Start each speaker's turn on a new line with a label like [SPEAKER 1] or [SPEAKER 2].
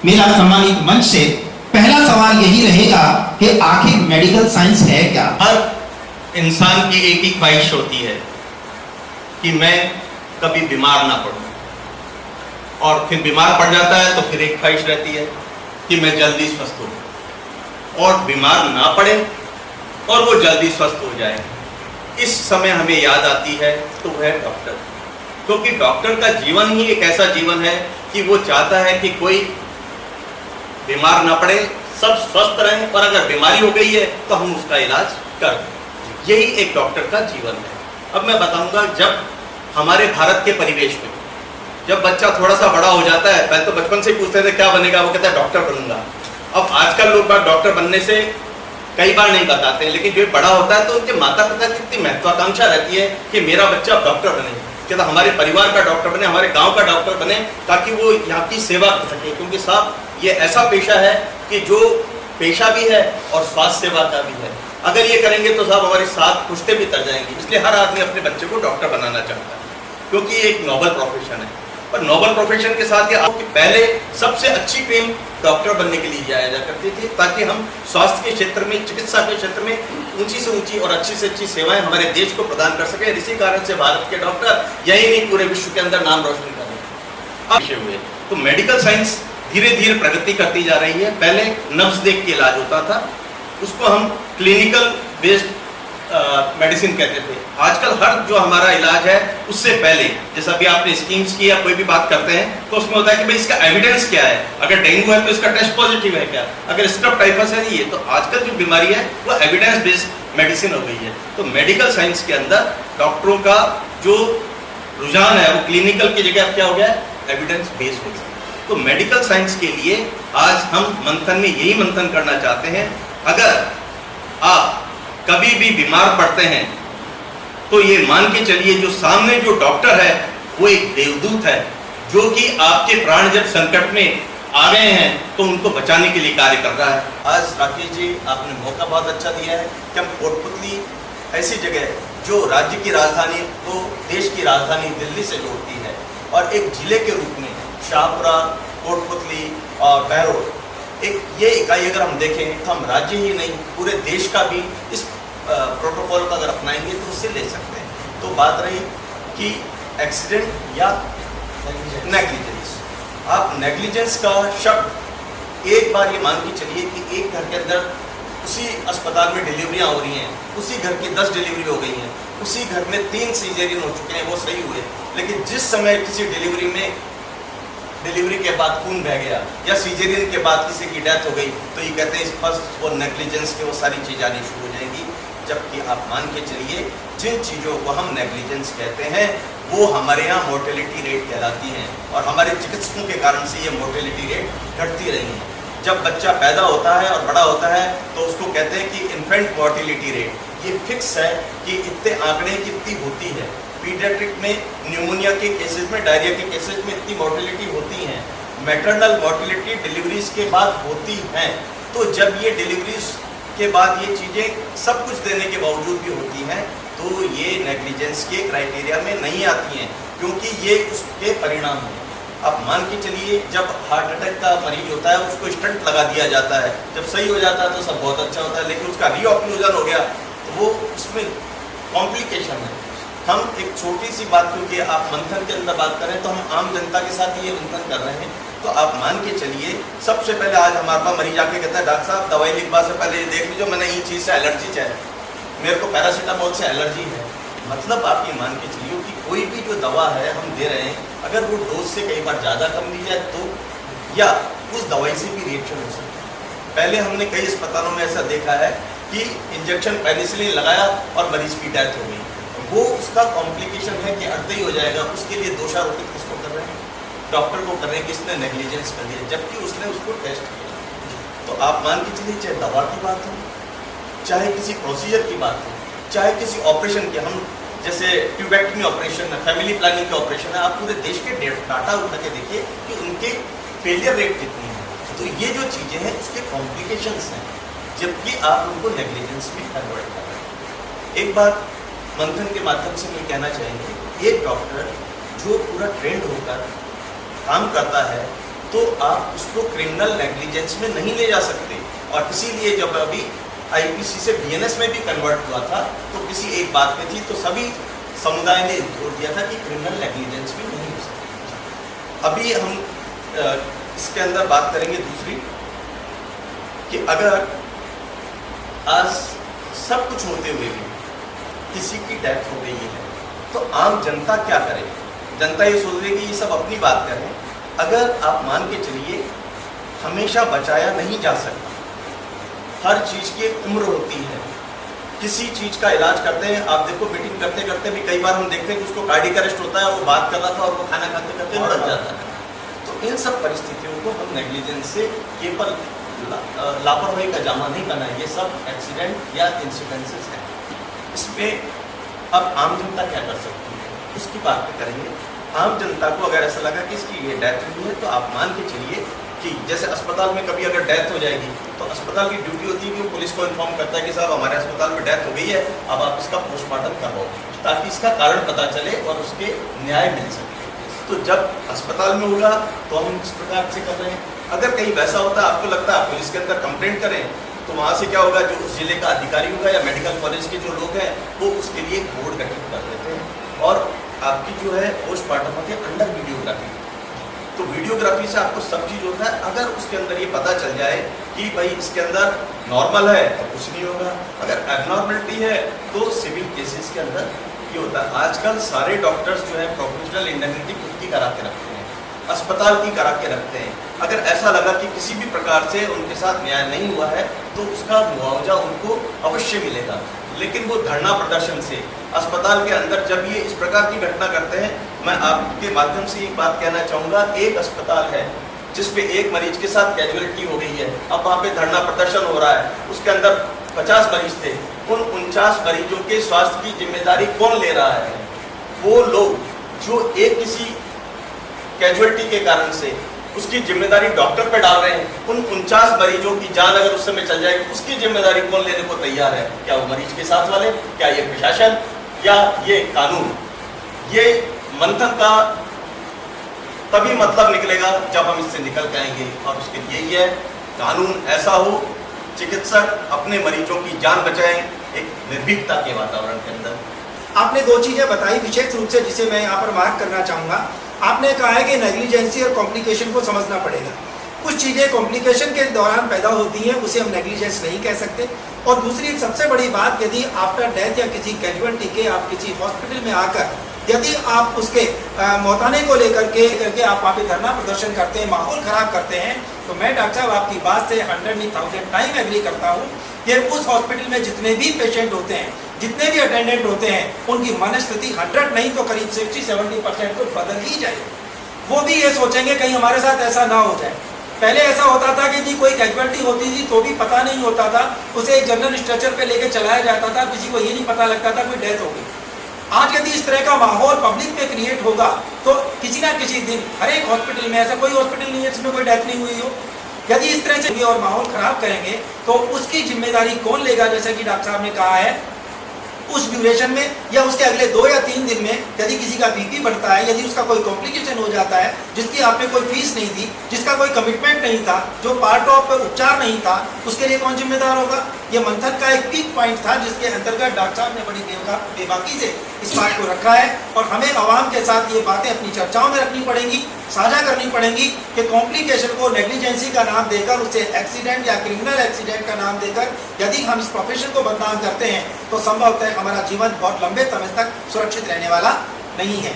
[SPEAKER 1] मेरा सम्मानित मंच से पहला सवाल यही रहेगा कि आखिर मेडिकल साइंस है क्या।
[SPEAKER 2] हर इंसान की एक ही ख्वाहिश होती है कि मैं कभी बीमार ना पड़ूं, और फिर बीमार पड़ जाता है तो फिर एक ख्वाहिश रहती है कि मैं जल्दी स्वस्थ हो और बीमार ना पड़े और वो जल्दी स्वस्थ हो जाए। इस समय हमें याद आती है तो वह है डॉक्टर, क्योंकि डॉक्टर का जीवन ही एक ऐसा जीवन है कि वो चाहता है कि कोई बीमार ना पड़े, सब स्वस्थ रहें, और अगर बीमारी हो गई है तो हम उसका इलाज कर दें। यही एक डॉक्टर का जीवन है। अब मैं बताऊंगा, जब हमारे भारत के परिवेश में जब बच्चा थोड़ा सा बड़ा हो जाता है, पहले तो बचपन से ही पूछते थे क्या बनेगा, वो कहता है डॉक्टर बनूंगा। अब आजकल लोग बात डॉक्टर बनने से कई बार नहीं बताते हैं, लेकिन जो बड़ा होता है तो उनके माता पिता की इतनी महत्वाकांक्षा रहती है कि मेरा बच्चा अब डॉक्टर बने, कहता हमारे परिवार का डॉक्टर बने, हमारे गांव का डॉक्टर बने, ताकि वो यहाँ की सेवा कर सके। क्योंकि साहब ये ऐसा पेशा है कि जो पेशा भी है और स्वास्थ्य सेवा का भी है। अगर ये करेंगे तो साहब हमारी 7 पुश्तें भी तर जाएंगी। इसलिए हर आदमी अपने बच्चे को डॉक्टर बनाना चाहता है, क्योंकि ये एक नोबल प्रोफेशन है। पर नोबल प्रोफेशन के साथ ये आपकी पहले सबसे अच्छी ट्रेन डॉक्टर बनने के लिए जाया जा करती थी, ताकि हम स्वास्थ्य के क्षेत्र में, चिकित्सा के क्षेत्र में ऊंची से ऊंची और अच्छी से अच्छी सेवाएं हमारे देश को प्रदान कर सके। इसी कारण से भारत के डॉक्टर यही नहीं पूरे विश्व के अंदर नाम रोशन कर रहे हैं। हुए तो मेडिकल साइंस धीरे धीरे प्रगति करती जा रही है। पहले नब्ज देख के इलाज होता था, उसको हम क्लिनिकल बेस्ड मेडिसिन कहते थे। आजकल हर जो हमारा इलाज है उससे पहले, जैसा भी आपने स्कीम्स की या कोई भी बात करते हैं तो उसमें होता है कि भाई इसका एविडेंस क्या है, अगर डेंगू है तो इसका टेस्ट पॉजिटिव है क्या, अगर स्ट्रेप टाइफस है ये। तो आजकल जो बीमारी है वो एविडेंस बेस्ड मेडिसिन हो गई है। तो मेडिकल साइंस के अंदर डॉक्टरों का जो रुझान है वो क्लिनिकल की जगह क्या हो गया, एविडेंस बेस्ड हो गया। तो मेडिकल साइंस के लिए आज हम मंथन में यही मंथन करना चाहते हैं, अगर आप कभी भी बीमार पड़ते हैं तो ये मान के चलिए जो सामने जो डॉक्टर है वो एक देवदूत है, जो कि आपके प्राण जब संकट में आ गए हैं तो उनको बचाने के लिए कार्य कर रहा है। आज राकेश जी आपने मौका बहुत अच्छा दिया है कि हम कोटपुतली ऐसी जगह जो राज्य की राजधानी को देश की राजधानी दिल्ली से जोड़ती है, और एक जिले के रूप में शाहपुरा, कोटपुतली और बहरोड, एक ये इकाई अगर हम देखें तो हम राज्य ही नहीं पूरे देश का भी इस प्रोटोकॉल का अगर अपनाएंगे तो उससे ले सकते हैं। तो बात रही कि एक्सीडेंट या नेग्लिजेंस, आप नेग्लिजेंस का शब्द एक बार ये मान के चलिए कि एक घर के अंदर उसी अस्पताल में डिलीवरियां हो रही हैं, उसी घर की 10 डिलीवरी हो गई हैं, उसी घर में 3 सीजरियन हो चुके हैं, वो सही हुए, लेकिन जिस समय किसी डिलीवरी के बाद खून बह गया या सीजरियन के बाद किसी की डेथ हो गई तो ये कहते हैं फर्स्ट वो नेग्लिजेंस के वो सारी चीज़ आनी शुरू हो जाएंगी। जबकि आप मान के चलिए जिन चीज़ों को हम नेग्लिजेंस कहते हैं वो हमारे यहाँ मोर्टेलिटी रेट कहलाती हैं, और हमारे चिकित्सकों के कारण से ये मोर्टेलिटी रेट घटती रही है। जब बच्चा पैदा होता है और बड़ा होता है तो उसको कहते हैं कि इन्फेंट मोर्टेलिटी रेट ये फिक्स है कि इतने आंकड़े कितनी होती है। पीडियाट्रिक में न्यूमोनिया के केसेस में, डायरिया के केसेस में इतनी मोर्टेलिटी होती है। मैटरनल मोर्टेलिटी डिलीवरीज के बाद होती हैं। तो जब ये डिलीवरीज के बाद ये चीज़ें सब कुछ देने के बावजूद भी होती हैं तो ये नेग्लिजेंस के क्राइटेरिया में नहीं आती हैं, क्योंकि ये उसके परिणाम हैं। अब मान के चलिए जब हार्ट अटैक का मरीज होता है उसको स्टंट लगा दिया जाता है, जब सही हो जाता है तो सब बहुत अच्छा होता है, लेकिन उसका रीऑक्लूजन हो गया तो वो उसमें कॉम्प्लिकेशन है। हम एक छोटी सी बात, क्योंकि आप मंथन के अंदर बात करें तो हम आम जनता के साथ ये मंथन कर रहे हैं, तो आप मान के चलिए सबसे पहले आज हमारे पास मरीज आके कहता है डॉक्टर साहब दवाई लिखवा से पहले ये देख लीजिए मैंने ये चीज़ से एलर्जी है, मेरे को पैरासीटामोल से एलर्जी है। मतलब आप ये मान के चलिए कि कोई भी जो दवा है हम दे रहे हैं, अगर वो डोज से कई बार ज़्यादा कम दी जाए तो या उस दवाई से भी रिएक्शन हो सकता है। पहले हमने कई अस्पतालों में ऐसा देखा है कि इंजेक्शन पेनिसिलिन लगाया और मरीज की डेथ हो गई, वो उसका कॉम्प्लिकेशन है कि अर्ध ही हो जाएगा, उसके लिए दोषारोपित किसको कर रहे हैं, डॉक्टर को कर रहे हैं, किसने नेग्लिजेंस कर दिया, जबकि उसने उसको टेस्ट किया। तो आप मान के चलिए चाहे दवा की बात हो, चाहे किसी प्रोसीजर की बात हो, चाहे किसी ऑपरेशन की, हम जैसे ट्यूबेक्टमी ऑपरेशन है, फैमिली प्लानिंग के ऑपरेशन है, आप पूरे देश के डाटा उठा के देखिए कि उनके फेलियर रेट कितनी है। तो ये जो चीज़ें हैं उसके कॉम्प्लिकेशंस हैं, जबकि आप उनको नेग्लिजेंस में कन्वर्ट कर रहे हैं। एक बात मंथन के माध्यम से मैं कहना चाहेंगे, एक डॉक्टर जो पूरा ट्रेंड होकर काम करता है तो आप उसको क्रिमिनल नेग्लिजेंस में नहीं ले जा सकते। और इसीलिए जब अभी आईपीसी से बीएनएस में भी कन्वर्ट हुआ था तो किसी एक बात में थी, तो सभी समुदाय ने जोर दिया था कि क्रिमिनल नेग्लिजेंस भी नहीं हो सकती। अभी हम इसके अंदर बात करेंगे दूसरी, कि अगर आज सब कुछ होते हुए भी किसी की डेथ हो गई है तो आम जनता क्या करे? जनता ये सोच रही है कि ये सब अपनी बात करें। अगर आप मान के चलिए, हमेशा बचाया नहीं जा सकता, हर चीज की एक उम्र होती है। किसी चीज का इलाज करते हैं, आप देखो मीटिंग करते करते भी कई बार हम देखते हैं कि उसको कार्डियक अरेस्ट होता है, वो बात कर रहा था और वो खाना खाते करते मर जाता है। तो इन सब परिस्थितियों को हम नेग्लिजेंस से केवल लापरवाही का जामा नहीं बना, ये सब एक्सीडेंट या इंसिडेंसेस हैं। इसमें अब आम जनता क्या कर सकती है, उसकी बात करेंगे। आम जनता को अगर ऐसा लगा कि इसकी ये डेथ हुई है, तो आप मान के चलिए कि जैसे अस्पताल में कभी अगर डेथ हो जाएगी तो अस्पताल की ड्यूटी होती है कि वो पुलिस को इन्फॉर्म करता है कि साहब हमारे अस्पताल में डेथ हो गई है, अब आप इसका पोस्टमार्टम करवाओ, ताकि इसका कारण पता चले और उसके न्याय मिल सके। तो जब अस्पताल में होगा तो हम इस प्रकार से कर रहे हैं। अगर कहीं वैसा होता है, आपको लगता है पुलिस के अंदर कंप्लेंट करें, तो वहाँ से क्या होगा, जो उस जिले का अधिकारी होगा या मेडिकल कॉलेज के जो लोग हैं वो उसके लिए एक बोर्ड गठित कर देते हैं और आपकी जो है पोस्टमार्टम होती है अंडर वीडियोग्राफी। तो वीडियोग्राफी से आपको सब चीज होता है। अगर उसके अंदर ये पता चल जाए कि भाई इसके अंदर नॉर्मल है तो कुछ नहीं होगा, अगर एबनॉर्मलिटी है तो सिविल केसेस के अंदर ये होता है। आजकल सारे डॉक्टर्स जो है प्रोफेशनल इंडेमनिटी खुद की करा के रखते हैं, अस्पताल की करा के रखते हैं। अगर ऐसा लगा कि किसी भी प्रकार से उनके साथ न्याय नहीं हुआ है तो उसका मुआवजा उनको अवश्य मिलेगा। लेकिन वो धरना प्रदर्शन से अस्पताल के अंदर जब ये इस प्रकार की घटना करते हैं, मैं आपके माध्यम से एक बात कहना चाहूँगा, एक अस्पताल है जिसपे एक मरीज के साथ कैजुअलिटी हो गई है, अब वहाँ पे धरना प्रदर्शन हो रहा है, उसके अंदर 50 मरीज थे, उन 49 मरीजों के स्वास्थ्य की जिम्मेदारी कौन ले रहा है? वो लोग जो एक किसी कैजुअलिटी के कारण से उसकी जिम्मेदारी डॉक्टर पे डाल रहे हैं। उन 49 मरीजों की जान अगर उस समय चल जाएगी, उसकी जिम्मेदारी कौन लेने को तैयार है? क्या वो मरीज के साथ वाले, क्या ये प्रशासन, या ये कानून? ये मंथन का तभी मतलब निकलेगा जब हम इससे निकल जाएंगे। और उसके लिए यही है, कानून ऐसा हो, चिकित्सक अपने मरीजों की जान बचाएं एक निर्भीकता के वातावरण के अंदर।
[SPEAKER 3] आपने दो चीजें बताई विशेष रूप से, जिसे मैं यहाँ पर मार्क करना चाहूँगा। आपने कहा है कि नेग्लिजेंसी और कॉम्प्लिकेशन को समझना पड़ेगा। कुछ चीज़ें कॉम्प्लिकेशन के दौरान पैदा होती हैं, उसे हम नेग्लिजेंस नहीं कह सकते। और दूसरी एक सबसे बड़ी बात, यदि आफ्टर डेथ या किसी कैजुअलिटी के आप किसी हॉस्पिटल में आकर यदि आप उसके मौताने को लेकर के आप वहाँ पे धरना प्रदर्शन करते हैं, माहौल खराब करते हैं, तो मैं डॉक्टर साहब आपकी बात से 100,000 टाइम एग्री करता हूँ कि उस हॉस्पिटल में जितने भी पेशेंट होते हैं, जितने भी अटेंडेंट होते हैं, उनकी मनस्थिति 100 नहीं तो करीब 60-70% तो बदल ही जाए। वो भी ये सोचेंगे कहीं हमारे साथ ऐसा ना हो जाए। पहले ऐसा होता था कि जी कोई कैजुअलिटी होती थी तो भी पता नहीं होता था, उसे एक जनरल स्ट्रेचर पे लेके चलाया जाता था, किसी को ये नहीं पता लगता था कोई डेथ हो गई। आज यदि इस तरह का माहौल पब्लिक में क्रिएट होगा तो किसी ना किसी दिन हर एक हॉस्पिटल में, ऐसा कोई हॉस्पिटल नहीं है जिसमें कोई डेथ नहीं हुई हो, यदि इस तरह से और माहौल खराब करेंगे तो उसकी जिम्मेदारी कौन लेगा? जैसा कि डॉक्टर साहब ने कहा है, उस ड्यूरेशन में या उसके अगले 2 या 3 दिन में यदि किसी का बीपी बढ़ता है, यदि उसका कोई कॉम्प्लिकेशन हो जाता है जिसकी आपने कोई फीस नहीं दी, जिसका कोई कमिटमेंट नहीं था, जो पार्ट ऑफ उपचार नहीं था, उसके लिए कौन जिम्मेदार होगा? ये मंथन का एक पीक पॉइंट था जिसके अंतर्गत डॉक्टर साहब ने बड़ी बेबाकी से इस बात को रखा है। और हमें आवाम के साथ ये बातें अपनी चर्चाओं में रखनी पड़ेंगी, साझा करनी पड़ेंगी कि कॉम्प्लिकेशन को नेग्लिजेंसी का नाम देकर, उसे एक्सीडेंट या क्रिमिनल एक्सीडेंट का नाम देकर यदि हम इस प्रोफेशन को बदनाम करते हैं तो संभवतः हमारा जीवन बहुत लंबे समय तक सुरक्षित रहने वाला नहीं है।